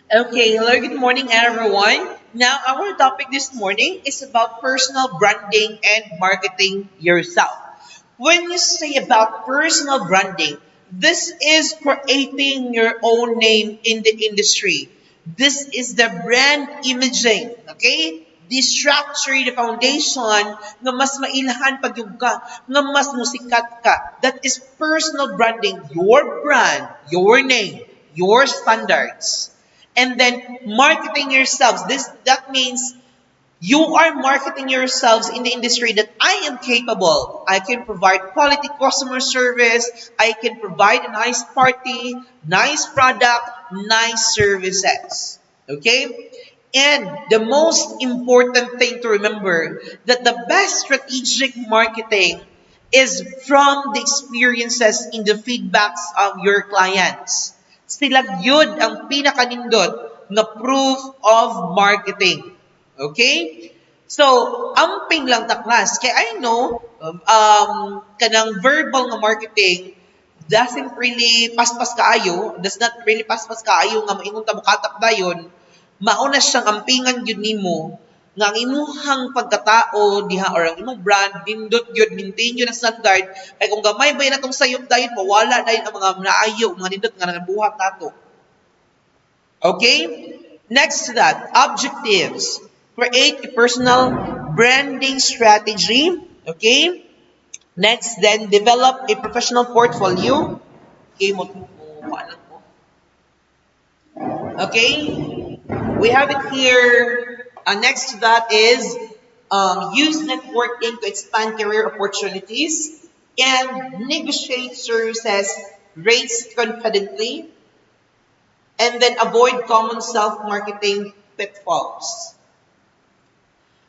Okay, hello, good morning, everyone. Now, our topic this morning is about personal branding and marketing yourself. When you say about personal branding, this is creating your own name in the industry. This is the brand imaging, okay? The structure, the foundation nga mas mailahan pag yung ka, nga mas musikat ka. That is personal branding, your brand, your name, your standards. And then marketing yourselves. This that means you are marketing yourselves in the industry that I am capable. I can provide quality customer service. I can provide a nice party, nice product, nice services. Okay? And the most important thing to remember that the best strategic marketing is from the experiences in the feedbacks of your clients. Sila yun ang pinakanindot na proof of marketing. Okay? So, amping lang ta class. Kaya I know, kanang verbal nga marketing doesn't really paspas kaayo, does not really paspas kaayo nga maingon ta mukatap dayon, mauna siyang ampingan yun nimo nga ang imuhang pagkatao diha or ang imong brand nindot yun maintain yun ang standard kay kung gamay ba na tong sayop dayon mawala dayon ang mga naayo mga nindot nga nabuhat nato. Okay? Next to that, objectives. Create a personal branding strategy. Okay? Next, then develop a professional portfolio. Okay, okay, we have it here. Next to that is use networking to expand career opportunities and negotiate services rates confidently and then avoid common self-marketing pitfalls.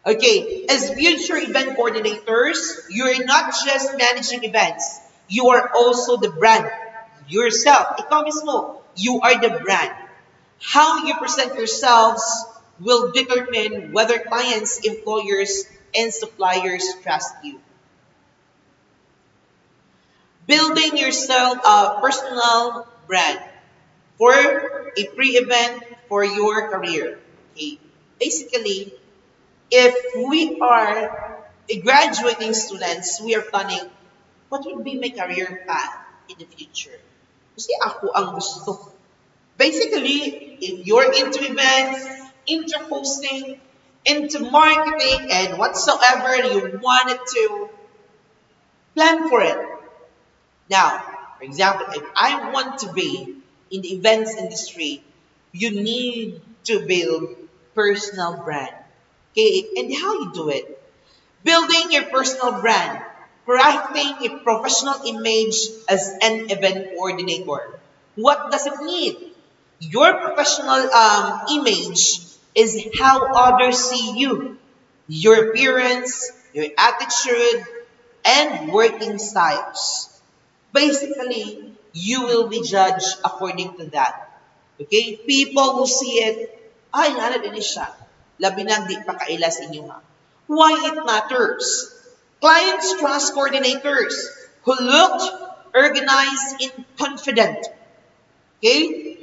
Okay, as future event coordinators, you're not just managing events, you are also the brand yourself. Ikaw mismo, you are the brand. How you present yourselves will determine whether clients, employers, and suppliers trust you. Building yourself a personal brand for a pre-event for your career. Okay. Basically, if we are a graduating students, we are planning what would be my career path in the future. Kasi ako ang gusto. Basically, if you're into events, into hosting, into marketing, and whatsoever you wanted to, plan for it. Now, for example, if I want to be in the events industry, you need to build personal brand. Okay, and how you do it? Building your personal brand, crafting a professional image as an event coordinator. What does it mean? Your professional image is how others see you, your appearance, your attitude, and working styles. Basically, you will be judged according to that. Okay? People will see it, ay, nana din siya. Labi na di pa kaila sa inyo ha. Why it matters? Clients trust coordinators who looked organized and confident. Okay?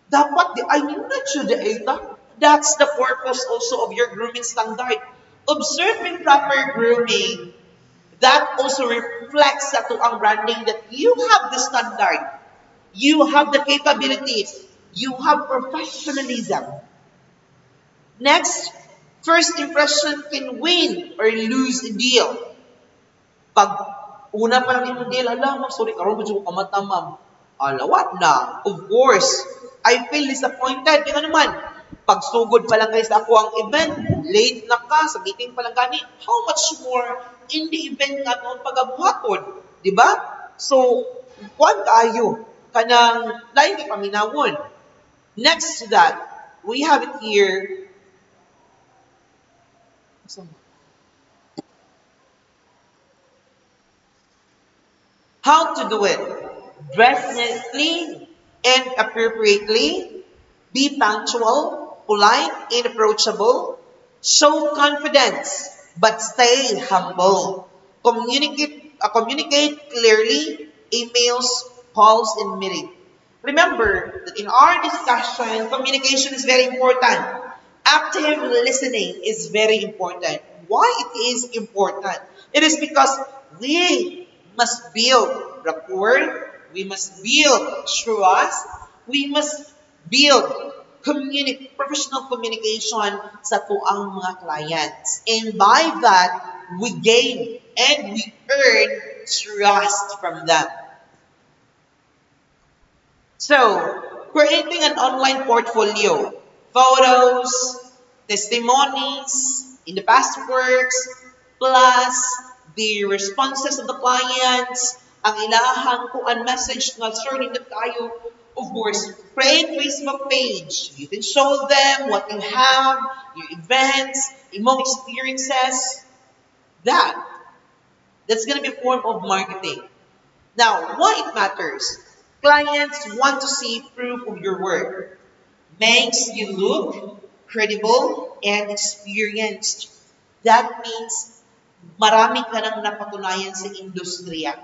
Dapat di ay nindot siya data. That's the purpose also of your grooming standard. Observing proper grooming, that also reflects sa ang branding that you have the standard, you have the capabilities, you have professionalism. Next, first impression can win or lose a deal. Pag una pa lang imong deal, alam mo, sorry, karon mo ko kamata, ma'am. What na? Of course, I feel disappointed. Yung naman, pag sugod pa lang guys ako ang event, late na ka, sa meeting pa lang gani, how much more in the event nga noon pag-abuhaton? Di ba? So, kuan kaayo, kanang lain kay paminawon. Next to that, we have it here. How to do it? Dress neatly and appropriately. Be punctual, polite, and approachable. Show confidence, but stay humble. Communicate clearly. Emails, calls, and meeting. Remember that in our discussion, communication is very important. Active listening is very important. Why it is important? It is because we must build rapport, we must build trust, we must build professional communication sa tuang mga clients. And by that, we gain and we earn trust from them. So, creating an online portfolio, photos, testimonies, in the past works, plus the responses of the clients, ang ilahang kuan message nga sir nindot kayo. Of course, create Facebook page. You can show them what you have, your events, imong experiences. That's gonna be a form of marketing. Now, why it matters? Clients want to see proof of your work. Makes you look credible and experienced. That means marami ka nang napatunayan sa industriya.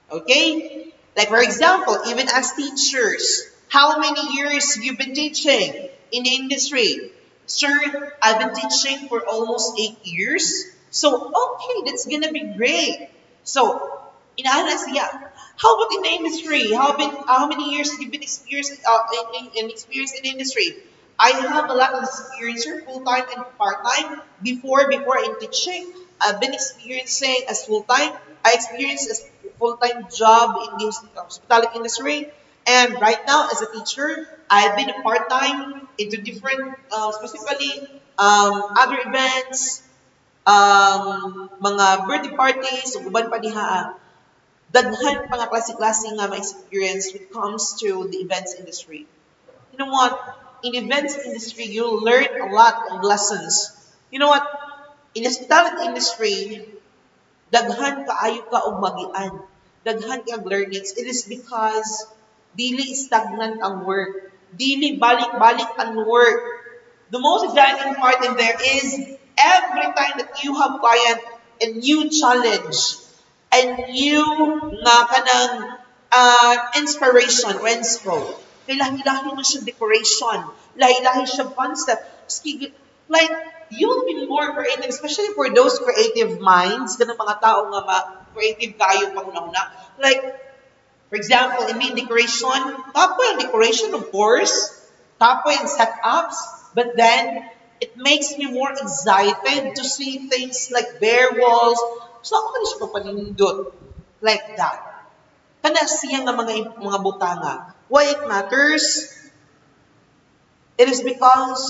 Okay? Like for example, even as teachers, how many years have you been teaching in the industry? Sir, I've been teaching for almost 8 years. So, okay, that's gonna be great. So, in yeah. How about in the industry? How many years have you been experienced experience in the industry? I have a lot of experience here, full time and part time. Before in teaching, I've been experiencing as full time. I experienced as full time job in the hospitality industry, and right now as a teacher, I've been a part time into different, specifically other events, mga birthday parties, ug uban pa diha. Daghan pa nga klase-klase nga ma-experience when it comes to the events industry. You know what? In events industry, you'll learn a lot of lessons. You know what? In the hospitality industry, daghan kaayo ka og magian. Daghan ka learnings. It is because dili stagnant ang work. Dili balik-balik ang work. The most exciting part in there is every time that you have client a new challenge, and new nga kanang inspiration or inspo. Kay lahi-lahi man siya decoration, lahi-lahi siya concept. Like, you'll be more creative, especially for those creative minds, ganang mga tao nga creative kayo panghuna-huna. Like, for example, in main decoration, tapoy ang decoration, of course. Tapoy ang setups. But then, it makes me more excited to see things like bare walls. So, ako man siya papanindot. Like that. Kana siya nga mga butanga. Why it matters? It is because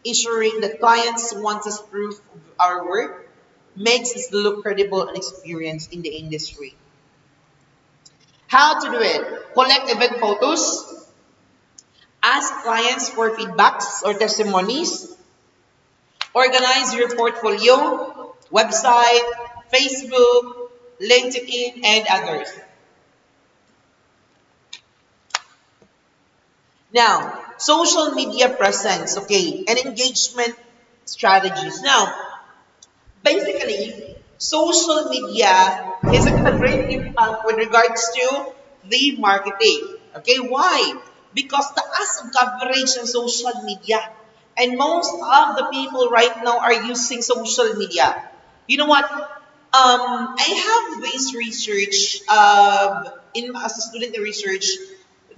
ensuring that clients want us proof of our work makes us look credible and experienced in the industry. How to do it? Collect event photos. Ask clients for feedbacks or testimonies. Organize your portfolio, website, Facebook, LinkedIn, and others. Now, social media presence, okay, and engagement strategies. Now, basically, social media is a great impact with regards to the marketing. Okay, why? Because the taas of coverage in social media. And most of the people right now are using social media. You know what? I have this research as a student in research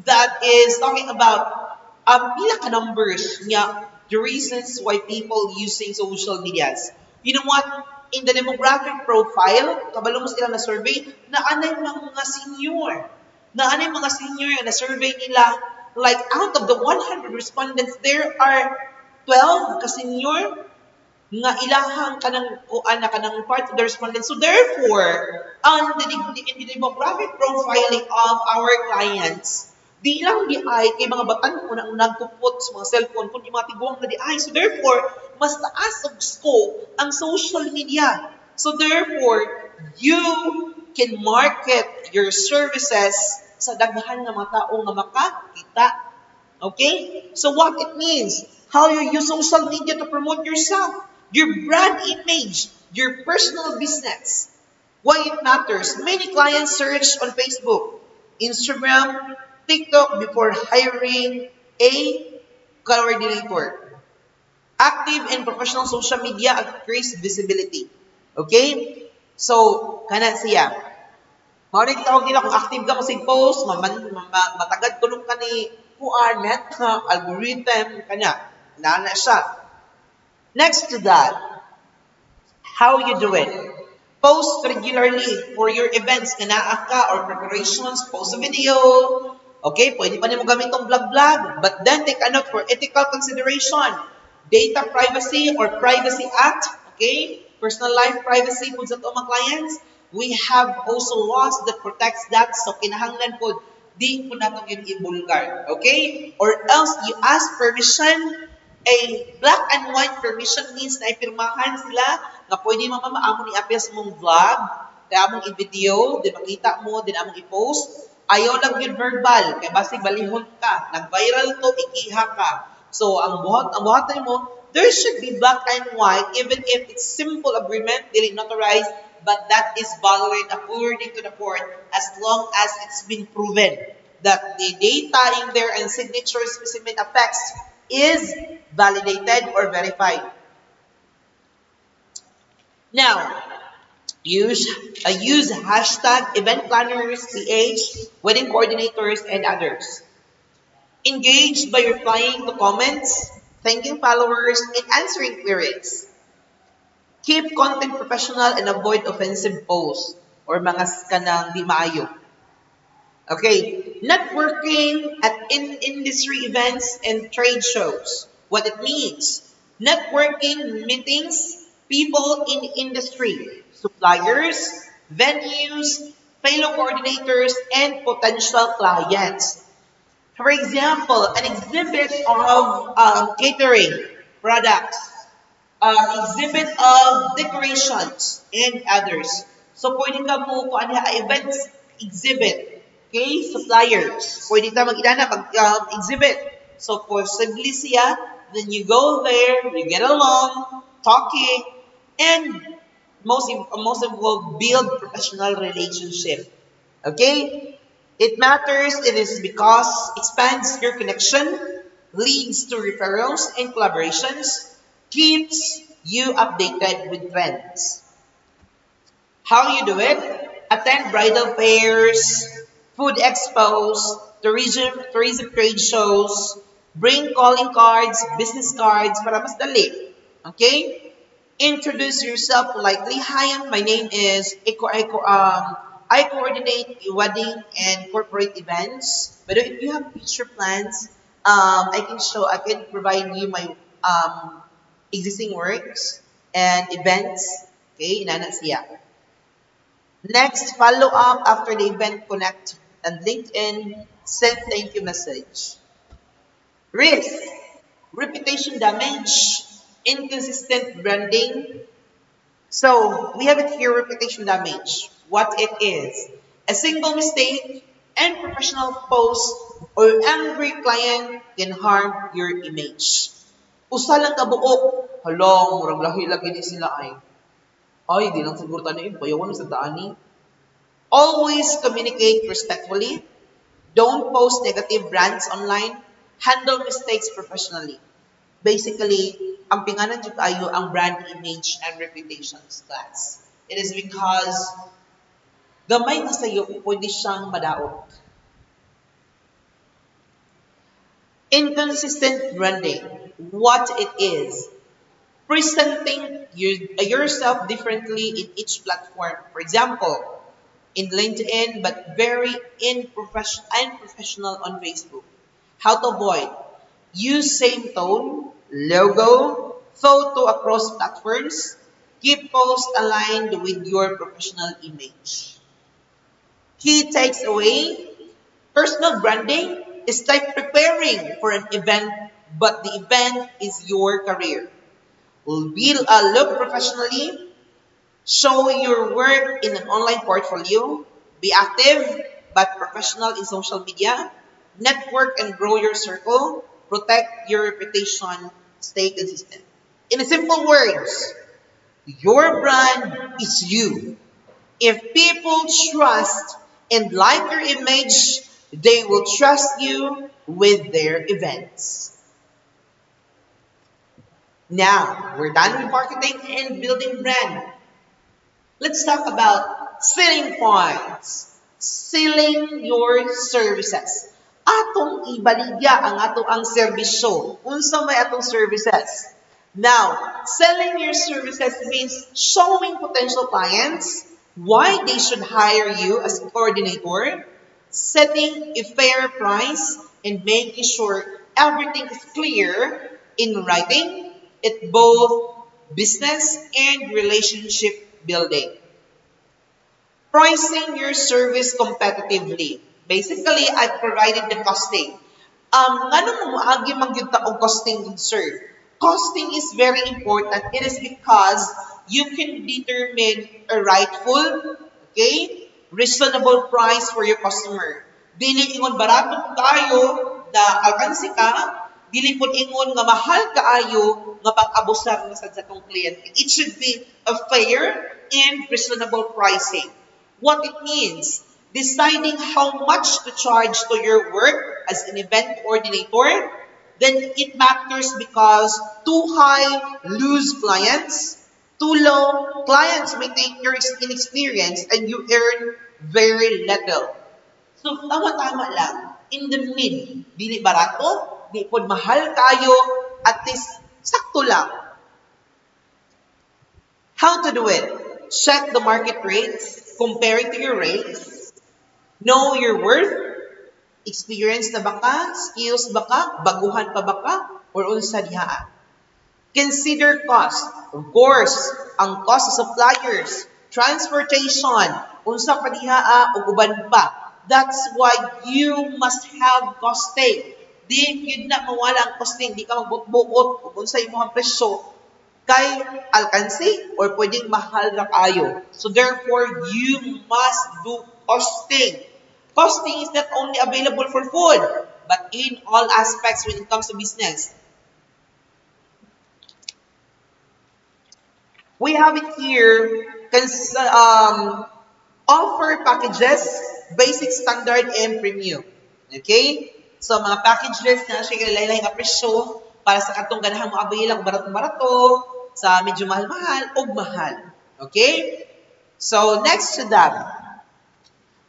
that is talking about pila ka numbers nga the reasons why people using social medias. You know what? In the demographic profile, kabalo mo sila na survey, naanay mga senior. Naanay mga senior na survey nila, like out of the 100 respondents, there are 12 ka senior nga ilahang kanang kuan na kanang part of the respondents. So therefore, in the demographic profiling of our clients, di lang di ay kay mga batan ko nang nagtupot sa mga cellphone kundi mga tiguang na di ay. So therefore, mas taas og scope ang social media. So therefore, you can market your services sa daghan nga mga tao nga makakita. Okay? So what it means, how you use social media to promote yourself, your brand image, your personal business. Why it matters. Many clients search on Facebook, Instagram, TikTok before hiring a coordinator. Active and professional social media increase visibility. Okay? So, kana siya. Mao rin tawag nila kung active ka mo sa post, matagad tulong ka ni kuan net algorithm kanya. Nana siya. Next to that, how you do it. Post regularly for your events, kanaa ka or preparations, post a video. Okay, pwede pa nimo gamit tong vlog-vlog, but then take a note for ethical consideration, data privacy or privacy act, okay? Personal life privacy kung sa to mga clients. We have also laws that protects that, so kinahanglan po di po nato yun ibulgar, okay? Or else you ask permission. A black and white permission means na ipirmahan sila na pwede mamamaamon ni apil sa mong vlog, kaya among i-video, din makita mo, din among i-post. Ayaw lang yun verbal, kaya basig balihon ka, nag-viral to, ikiha ka. So, ang buhatan mo, there should be black and white, even if it's simple agreement, dili notarized, but that is valid according to the court as long as it's been proven that the data in there and signature specimen affects is validated or verified. Now, use hashtag event planners, PH, wedding coordinators, and others. Engage by replying to comments, thanking followers, and answering queries. Keep content professional and avoid offensive posts or mga kanang di maayo. Okay, networking at industry events and trade shows. What it means, networking meetings, people in industry, suppliers, venues, fellow coordinators, and potential clients. For example, an exhibit of catering products, exhibit of decorations, and others. So, pwede ka mo kung ano events exhibit. Okay, suppliers. Pwede ka mag-exhibit. So, possibly siya, then you go there, you get along, talking, and most of all, build professional relationship. Okay? It matters, it is because expands your connection, leads to referrals and collaborations, keeps you updated with trends. How you do it? Attend bridal fairs, food expos, tourism trade shows, bring calling cards, business cards para mas dali. Okay? Introduce yourself politely. Hi, my name is I coordinate wedding and corporate events. But if you have future plans, I can provide you my existing works and events. Okay, inana siya. Next, follow up after the event, connect and LinkedIn, send thank you message. Risk, reputation damage, inconsistent branding. So, we have it here, reputation damage. What it is. A single mistake, unprofessional post, or angry client can harm your image. Usa lang kabuok, hala, murag lahi-lagi ni sila ay, di lang siguro tayo yung bayawan sa daan ni. Always communicate respectfully. Don't post negative brands online. Handle mistakes professionally. Basically, ang pinganan dito ayo ang brand image and reputations class. It is because gamay na sa'yo, pwede siyang madaot. Inconsistent branding. What it is. Presenting yourself differently in each platform. For example, in LinkedIn, but very unprofessional on Facebook. How to avoid? Use same tone, logo, photo across platforms. Keep posts aligned with your professional image. Key takes away, personal branding is like preparing for an event, but the event is your career. Look professionally, show your work in an online portfolio, be active but professional in social media, network and grow your circle, protect your reputation, stay consistent. In simple words, your brand is you. If people trust and like your image, They will trust you with their events. Now, we're done with marketing and building brand. Let's talk about selling points. Selling your services. Atong ibaligya ang ato ang serbisyo. Unsa may atong services. Now, selling your services means showing potential clients why they should hire you as a coordinator, setting a fair price, and making sure everything is clear in writing. It both business and relationship building. Pricing your service competitively. Basically, I provided the costing. Ngano mo maagi man gyud ta og costing, sir? Costing is very important. It is because you can determine a rightful, okay, reasonable price for your customer. Dili ingon barato kayo na alkansi ka, dili pud ingon nga mahal kaayo nga pang-abusar na sad sa tong kliyente. It should be a fair and reasonable pricing. What it means, deciding how much to charge to your work as an event coordinator, then it matters because too high, lose clients. Too low, clients may think you're inexperienced and you earn very little. So, tama-tama lang. In the mid, dili barato, di pod mahal kayo, at least sakto lang. How to do it? Check the market rates, compare it to your rates, know your worth, experience na ba ka, skills ba ka, baguhan pa ba ka, or unsa diha. Consider cost. Of course, ang cost of suppliers, transportation, unsa pa diha ug uban pa. That's why you must have costing. Di yun na mawala ang costing, di ka magbukbukot ug unsa imong presyo kay alkansi or pwedeng mahal na kayo. So therefore, you must do costing. Costing is not only available for food, but in all aspects when it comes to business. We have it here, offer packages, basic, standard, and premium. Okay? So, mga packages na siya laylay nga presyo para sa katong ganahang mo avail barato-barato, sa medyo mahal-mahal o mahal. Okay? So, next to that,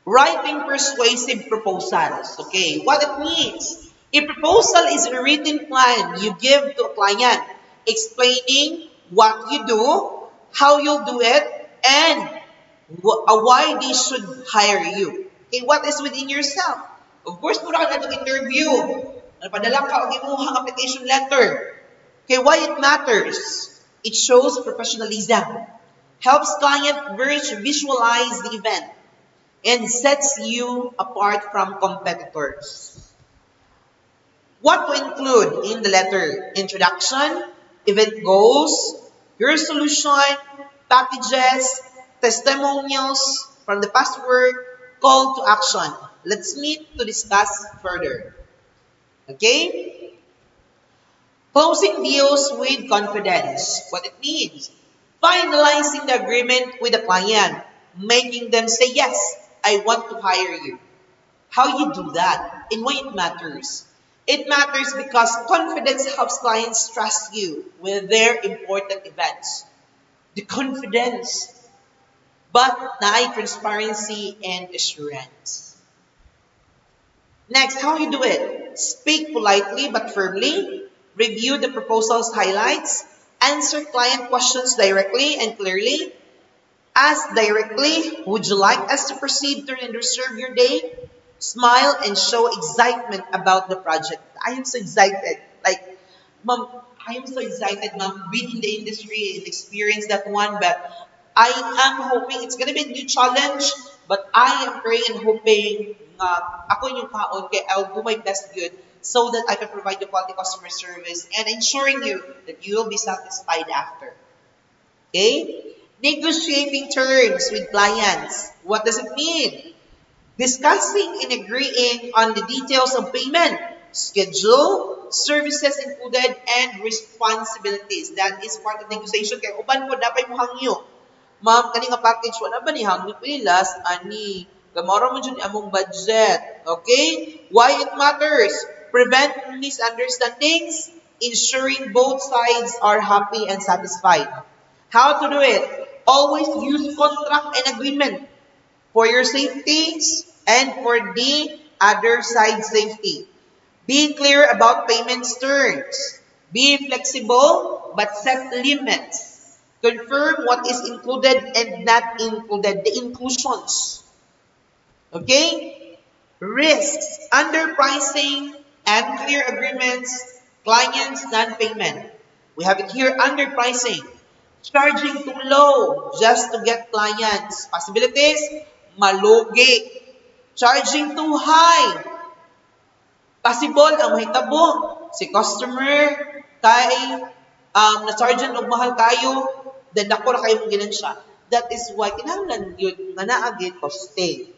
writing persuasive proposals. Okay? What it means? A proposal is a written plan you give to a client explaining what you do, how you'll do it, and why they should hire you. Okay, what is within yourself? Of course, mura ka itong interview. Padala ka og imong application letter. Okay, why it matters? It shows professionalism, helps client visualize the event, and sets you apart from competitors. What to include in the letter? Introduction, event goals, your solution, packages, testimonials from the past work, call to action. Let's meet to discuss further. Okay? Closing deals with confidence. What it means? Finalizing the agreement with the client, making them say, yes, I want to hire you. How you do that and why it matters? It matters because confidence helps clients trust you with their important events. The confidence, but naay transparency and assurance. Next, how you do it? Speak politely but firmly. Review the proposal's highlights. Answer client questions directly and clearly. Ask directly, would you like us to proceed to and reserve your day? Smile and show excitement about the project. I am so excited. Like, Mom, I am so excited, Mom, been in the industry and experience that one, but I am hoping it's gonna be a new challenge, but I am praying and hoping ako yung kaon, kaya I'll do my best good so that I can provide you quality customer service and ensuring you that you will be satisfied after. Okay? Negotiating terms with clients. What does it mean? Discussing and agreeing on the details of payment, schedule, services included, and responsibilities. That is part of negotiation. Kaya uban po dapat mo hangyo. Ma'am, kani nga package, wala ba ni hangyo? Pilas, ani, Gamora mo dyan among budget. Okay? Why it matters? Prevent misunderstandings, ensuring both sides are happy and satisfied. How to do it? Always use contract and agreement for your safeties and for the other side's safety. Be clear about payment terms. Be flexible but set limits. Confirm what is included and not included. The inclusions. Okay? Risks, underpricing, unclear agreements, clients non-payment. We have it here, underpricing. Charging too low just to get clients. Possibilities, malugi. Charging too high. Possible ang mahitabo si customer kay na-charge og mahal kayo, then dako ra kayo mong ginansya. That is why kinahanglan yun nga naa gyud coste.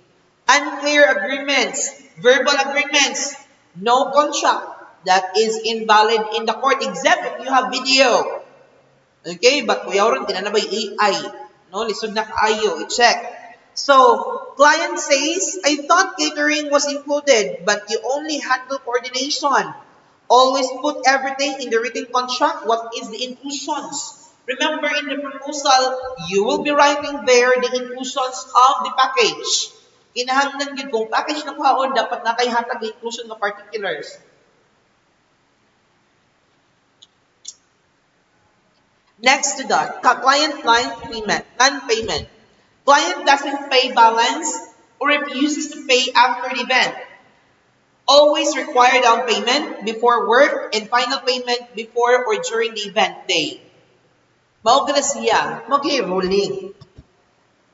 Unclear agreements, verbal agreements, no contract that is invalid in the court except if you have video. Okay, but kuya ron tinanabay AI, no, lisod na kaayo, i-check. So, client says, I thought catering was included, but you only handle coordination. Always put everything in the written contract. What is the inclusions? Remember, in the proposal, you will be writing there the inclusions of the package. Kinahanglan yun kung package na kuhaon, dapat na kay hatag inclusion ng particulars. Next to that, client non-payment. Client doesn't pay balance or refuses to pay after the event. Always require down payment before work and final payment before or during the event day. Mao gila siya, ruling.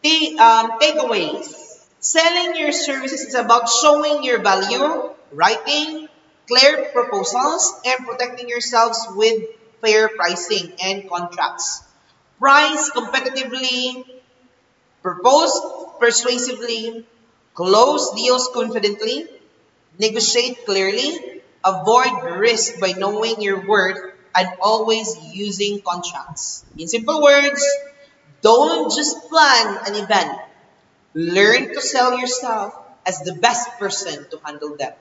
Takeaways. Selling your services is about showing your value, writing clear proposals, and protecting yourselves with fair pricing and contracts. Price competitively, propose persuasively, close deals confidently, negotiate clearly, avoid risk by knowing your worth, and always using contracts. In simple words, don't just plan an event. Learn to sell yourself as the best person to handle them.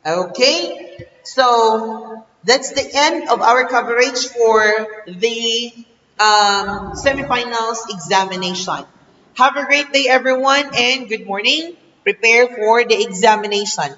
Okay, so that's the end of our coverage for the semifinals examination. Have a great day, everyone, and good morning. Prepare for the examination.